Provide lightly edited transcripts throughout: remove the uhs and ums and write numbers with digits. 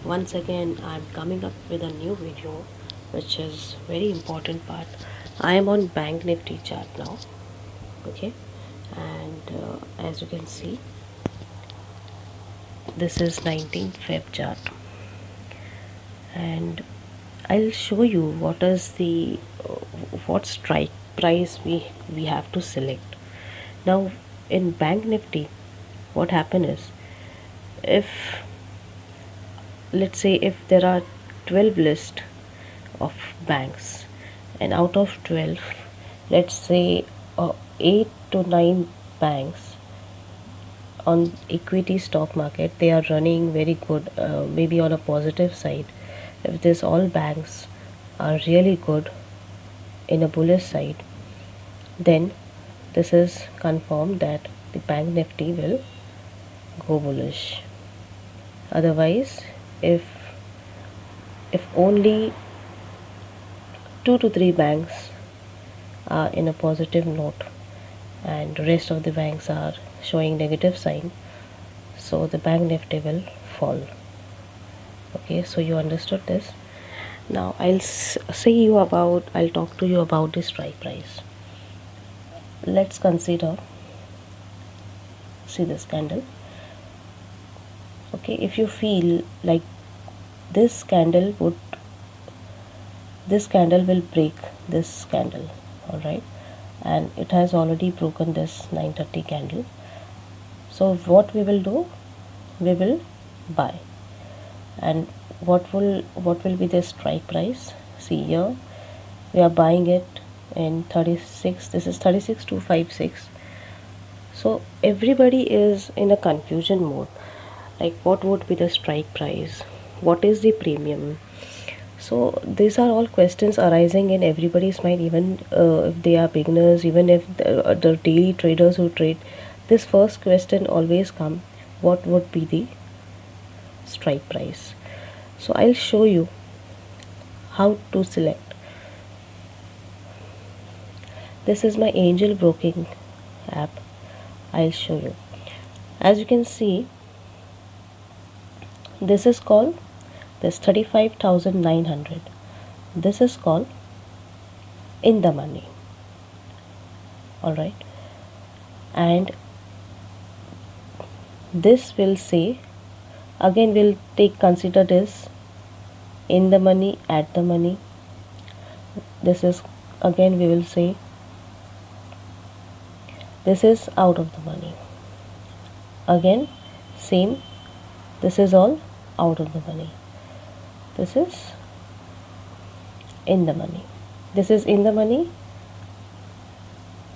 Once again I'm coming up with a new video which is very important part. I am on Bank Nifty chart now. Okay, and as you can see, this is 19th Feb chart, and I'll show you what is the what strike price we have to select. Now in Bank Nifty, what happen is, if let's say if there are 12 list of banks, and out of 12, let's say 8 to 9 banks on equity stock market, they are running very good, maybe on a positive side. If this all banks are really good in a bullish side, then this is confirmed that the Bank Nifty will go bullish. Otherwise, if only 2 to 3 banks are in a positive note and rest of the banks are showing negative sign, so the Bank Nifty will fall. Okay, so you understood this. Now I'll talk to you about the strike price. Let's consider, see this candle. Okay, if you feel like this candle will break this candle, all right, and it has already broken this 930 candle, so what we will do, we will buy. And what will be the strike price? See here, we are buying it in 36, this is 36,256. So everybody is in a confusion mode, like what would be the strike price, what is the premium. So these are all questions arising in everybody's mind, even if they are beginners, even if the daily traders who trade. This first question always come, what would be the strike price? So I'll show you how to select. This is my Angel Broking app. I'll show you. As you can see, this is called, this 35,900. This is called in the money. All right, and this will say, again we'll consider this in the money, at the money. This is, again we will say, this is out of the money. Again same, this is all out of the money. This is in the money. This is in the money.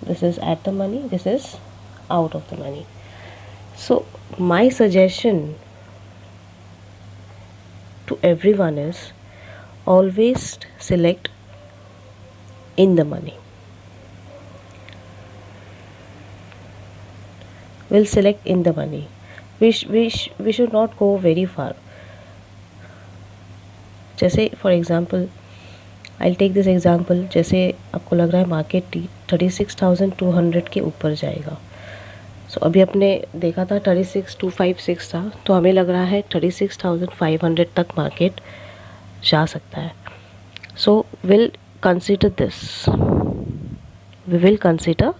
This is at the money. This is out of the money. So my suggestion to everyone is, always select in the money. We'll select in the money. We should not go very far. जैसे for example, I take this example, जैसे आपको लग रहा है market 36,200 के ऊपर जाएगा. सो अभी आपने देखा था 36,256 था, तो हमें लग रहा है 36,500 तक मार्केट जा सकता है. So will consider this, we will consider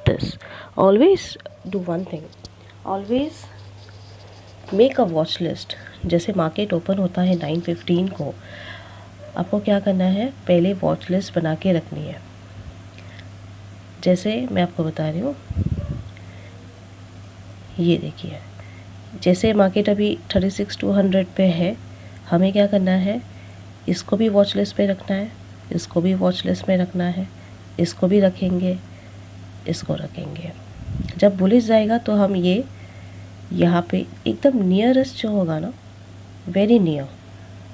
this. Always do one thing, always make a watch list. जैसे मार्केट ओपन होता है 9:15 को, आपको क्या करना है, पहले वॉच लिस्ट बना के रखनी है. जैसे मैं आपको बता रही हूँ, ये देखिए, जैसे मार्केट अभी 36,200 पे है, हमें क्या करना है, इसको भी वॉच लिस्ट पे रखना है, इसको भी वॉच लिस्ट में रखना है, इसको भी रखेंगे, इसको रखेंगे. जब बुलिश जाएगा तो हम ये यहाँ पे एकदम नियरेस्ट जो होगा ना, वेरी नियर,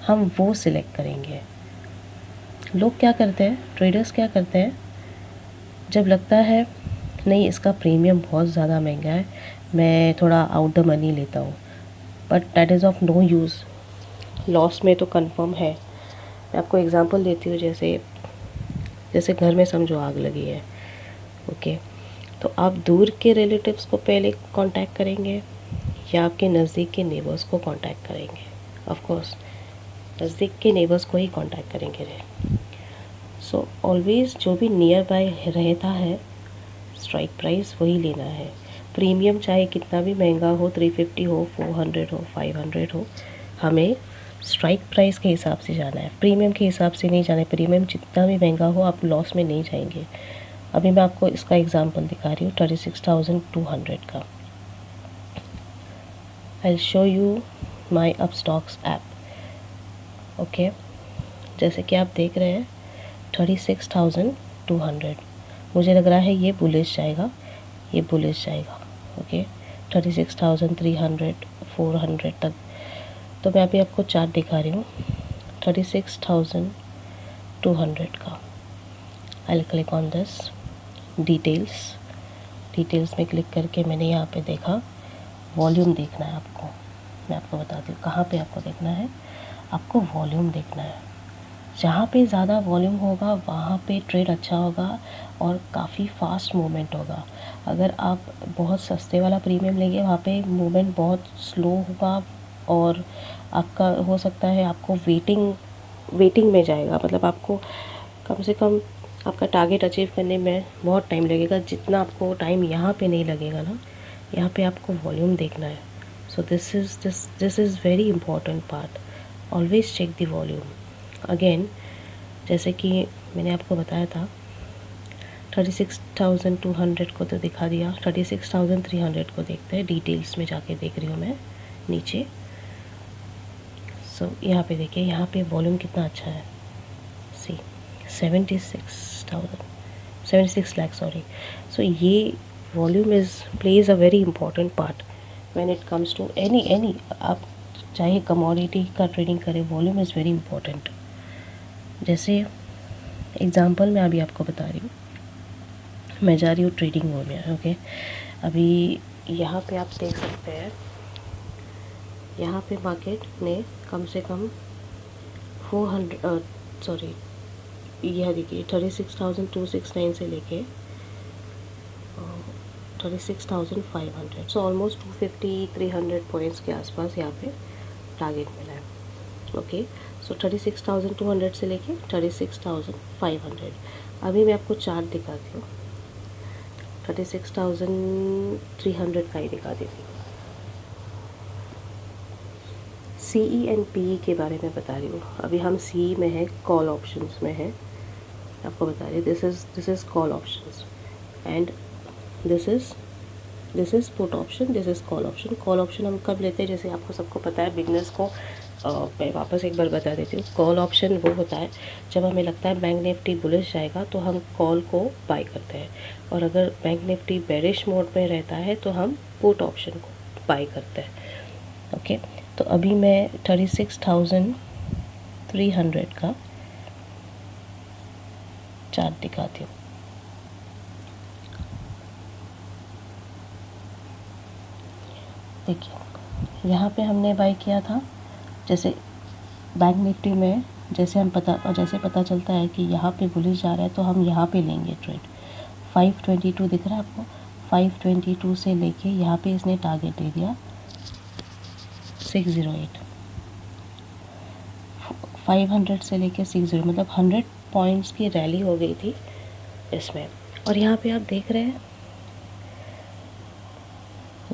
हम वो सिलेक्ट करेंगे. लोग क्या करते हैं, ट्रेडर्स क्या करते हैं, जब लगता है नहीं इसका प्रीमियम बहुत ज़्यादा महंगा है, मैं थोड़ा आउट द मनी लेता हूँ, but that is of no use. Loss में तो कंफर्म है. मैं आपको एग्जांपल देती हूँ, जैसे घर में समझो आग लगी है. ओके, तो आप दूर के रिलेटिव्स को पहले कांटेक्ट करेंगे या आपके नज़दीक के नेबर्स को कांटेक्ट करेंगे. ऑफ कोर्स नज़दीक के नेबर्स को ही कांटेक्ट करेंगे। सो ऑलवेज जो भी नियर बाय रहता है स्ट्राइक प्राइस वही लेना है। प्रीमियम चाहे कितना भी महंगा हो, 350 हो, 400 हो, 500 हो, हमें स्ट्राइक प्राइस के हिसाब से जाना है, प्रीमियम के हिसाब से नहीं जाना है। प्रीमियम जितना भी महंगा हो आप लॉस में नहीं जाएंगे। अभी मैं आपको इसका एग्जांपल दिखा रही हूँ 36,200 का। I will show you my Upstox app. Okay, जैसे कि आप देख रहे हैं 36,200, मुझे लग रहा है ये बुलिश जाएगा, ये बुलिश जाएगा। ओके, 36,300, 400 तक। तो मैं अभी आपको चार्ट दिखा रही हूँ 36,200 का। I will click on this details में क्लिक करके मैंने यहाँ पे देखा वॉल्यूम देखना है आपको। मैं आपको बताती हूँ कहाँ पे आपको देखना है, आपको वॉल्यूम देखना है। जहाँ पे ज़्यादा वॉल्यूम होगा वहाँ पे ट्रेड अच्छा होगा और काफ़ी फास्ट मूवमेंट होगा। अगर आप बहुत सस्ते वाला प्रीमियम लेंगे वहाँ पे मूवमेंट बहुत स्लो होगा और आपका हो सकता है आपको वेटिंग में जाएगा, मतलब आपको कम से कम आपका टारगेट अचीव करने में बहुत टाइम लगेगा। जितना आपको टाइम यहाँ पे नहीं लगेगा ना, यहाँ पे आपको वॉल्यूम देखना है। So this is very important part. Always check the volume. Again जैसे कि मैंने आपको बताया था 36,200 को तो दिखा दिया, 36,300 को देखते हैं। डिटेल्स में जाके देख रही हूँ मैं नीचे। सो यहाँ पे देखिए, यहाँ पे वॉल्यूम कितना अच्छा है। सी 76 लाख सॉरी। सो ये volume plays a very important part when it comes to any आप चाहे कमोडिटी का ट्रेडिंग करें, वॉल्यूम इज़ वेरी इंपॉर्टेंट। जैसे एग्जांपल मैं अभी आपको बता रही हूँ, मैं जा रही हूँ ट्रेडिंग मोड में। ओके, अभी यहाँ पे आप देख सकते हैं, यहाँ पे मार्केट ने कम से कम 400 सॉरी यह देखिए 36,269 से लेके 36,500, सो ऑलमोस्ट 250-300 पॉइंट्स के आसपास यहाँ पे टारगेट मिला है। ओके, सो 36,200 से लेके 36,500। अभी मैं आपको चार्ट दिखाती हूँ, 36,300 का ही दिखा देती हूँ। CE एंड PE के बारे में बता रही हूँ। अभी हम CE में है, कॉल ऑप्शंस में है। आपको बता रही हूँ this is call options and this is put option, this is call option. Call option हम कब लेते हैं, जैसे आपको सबको पता है, बिगनर्स को मैं वापस एक बार बता देती हूँ। कॉल ऑप्शन वो होता है जब हमें लगता है बैंक निफ्टी बुलिश जाएगा तो हम कॉल को बाय करते हैं, और अगर बैंक निफ्टी बेरिश मोड में रहता है तो हम पुट ऑप्शन को बाय करते हैं। ओके, तो अभी मैं 36,300 का चार्ट दिखाती हूँ। देखिए यहाँ पे हमने बाय किया था, जैसे बैंक निफ्टी में जैसे पता चलता है कि यहाँ पे बुलिश जा रहा है तो हम यहाँ पे लेंगे ट्रेड। 522 दिख रहा है आपको, 522 से लेके यहाँ पे इसने टारगेट दे दिया 608। 500 से लेके 60, मतलब 100 पॉइंट्स की रैली हो गई थी इसमें। और यहाँ पे आप देख रहे हैं,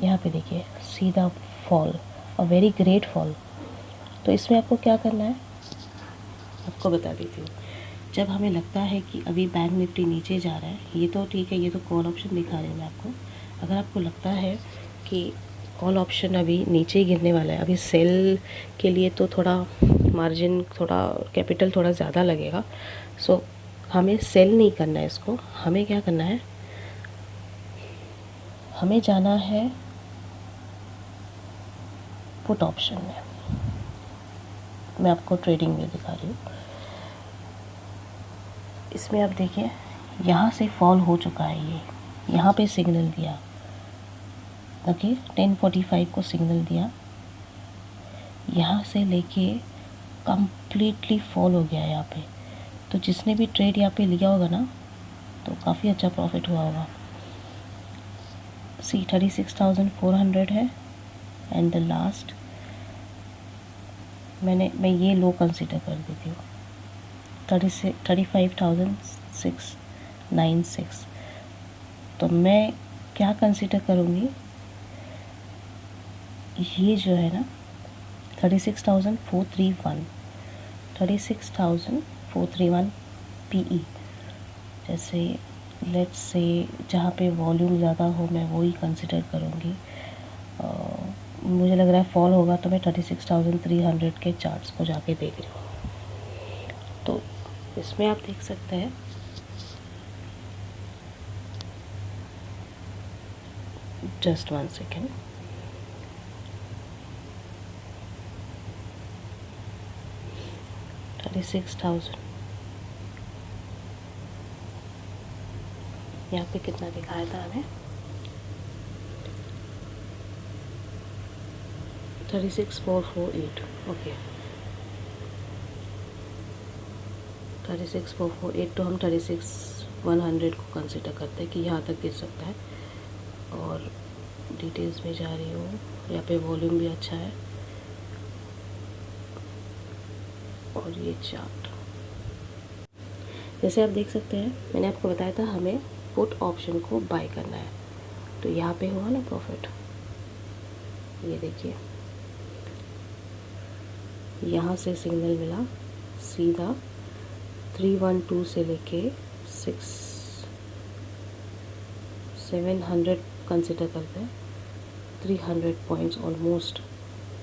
यहाँ पे देखिए सीधा fall, a very great fall. तो इसमें आपको क्या करना है आपको बता देती हूँ। जब हमें लगता है कि अभी बैंक निफ्टी नीचे जा रहा है, ये तो ठीक है, ये तो कॉल ऑप्शन दिखा रही हूँ मैं आपको। अगर आपको लगता है कि कॉल ऑप्शन अभी नीचे ही गिरने वाला है, अभी सेल के लिए तो थोड़ा मार्जिन, थोड़ा कैपिटल थोड़ा ज़्यादा लगेगा, सो हमें सेल नहीं करना है इसको। हमें क्या करना है, हमें जाना है पुट ऑप्शन में। मैं आपको ट्रेडिंग में दिखा रही हूँ। इसमें आप देखिए यहाँ से फॉल हो चुका है, ये यहाँ पे सिग्नल दिया। ओके, 10:45 को सिग्नल दिया, यहाँ से लेके कम्प्लीटली फॉल हो गया यहाँ पे। तो जिसने भी ट्रेड यहाँ पे लिया होगा ना, तो काफ़ी अच्छा प्रॉफिट हुआ होगा। सी 36,400 है एंड द लास्ट मैं ये लो कंसिडर कर देती हूँ। 35,696। तो मैं क्या कंसिडर करूँगी, ये जो है ना 36,431, 36,431 PE। जैसे लेट्स से जहाँ पे वॉल्यूम ज़्यादा हो मैं वही कंसिडर करूँगी। मुझे लग रहा है फॉल होगा तो मैं 36,300 के चार्ट्स को जाके देख रही हूँ। तो इसमें आप देख सकते हैं जस्ट 1 सेकेंड। यहाँ पे कितना दिखाया था हमें, 36,448। ओके 36,448 तो हम 36,100 को कंसिडर करते हैं कि यहाँ तक गिर सकता है। और डिटेल्स में जा रही हूँ, यहाँ पे वॉल्यूम भी अच्छा है। और ये चार्ट जैसे आप देख सकते हैं, मैंने आपको बताया था हमें पुट ऑप्शन को बाय करना है। तो यहाँ पे हुआ ना प्रॉफिट, ये देखिए यहाँ से सिग्नल मिला सीधा 312 से लेके 700 कंसिडर करते हैं, 300 पॉइंट्स ऑलमोस्ट।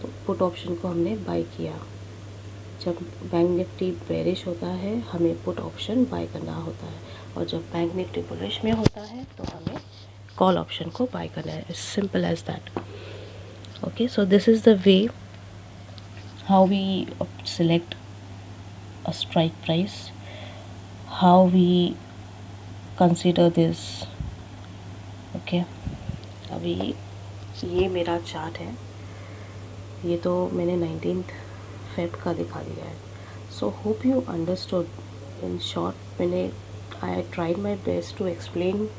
तो पुट ऑप्शन को हमने बाय किया। जब बैंक निफ्टी बेरिश होता है हमें पुट ऑप्शन बाय करना होता है, और जब बैंक निफ्टी बुलिश में होता है तो हमें कॉल ऑप्शन को बाय करना है। Simple as that. Okay, so this is the way how we select a strike price, how we consider this. Okay अभी ये मेरा चार्ट है, ये तो मैंने 19 Feb का दिखा दिया है। So hope you understood. In short मैंने I tried my best to explain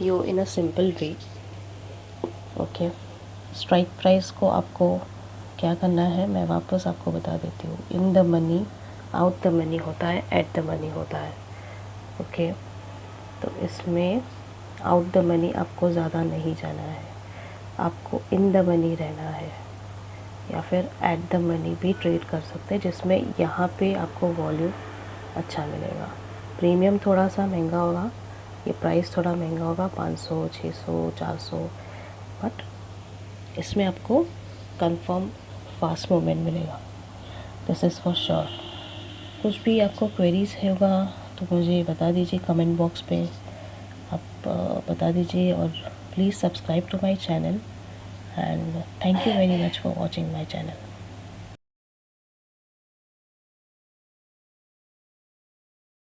you in a simple way. Okay, strike price को आपको क्या करना है मैं वापस आपको बता देती हूँ। In the money, out the money होता है, एट द मनी होता है। ओके, तो इसमें आउट द मनी आपको ज़्यादा नहीं जाना है, आपको इन द मनी रहना है, या फिर एट द मनी भी ट्रेड कर सकते हैं, जिसमें यहाँ पे आपको वॉल्यूम अच्छा मिलेगा। प्रीमियम थोड़ा सा महंगा होगा, ये प्राइस थोड़ा महंगा होगा, 500, 600, 400, बट इसमें आपको कंफर्म फास्ट मूवमेंट मिलेगा। This is for sure. कुछ भी आपको क्वेरीज़ होगा तो मुझे बता दीजिए कमेंट बॉक्स पे, आप बता दीजिए। और please subscribe to my channel, and thank you very much for watching my channel.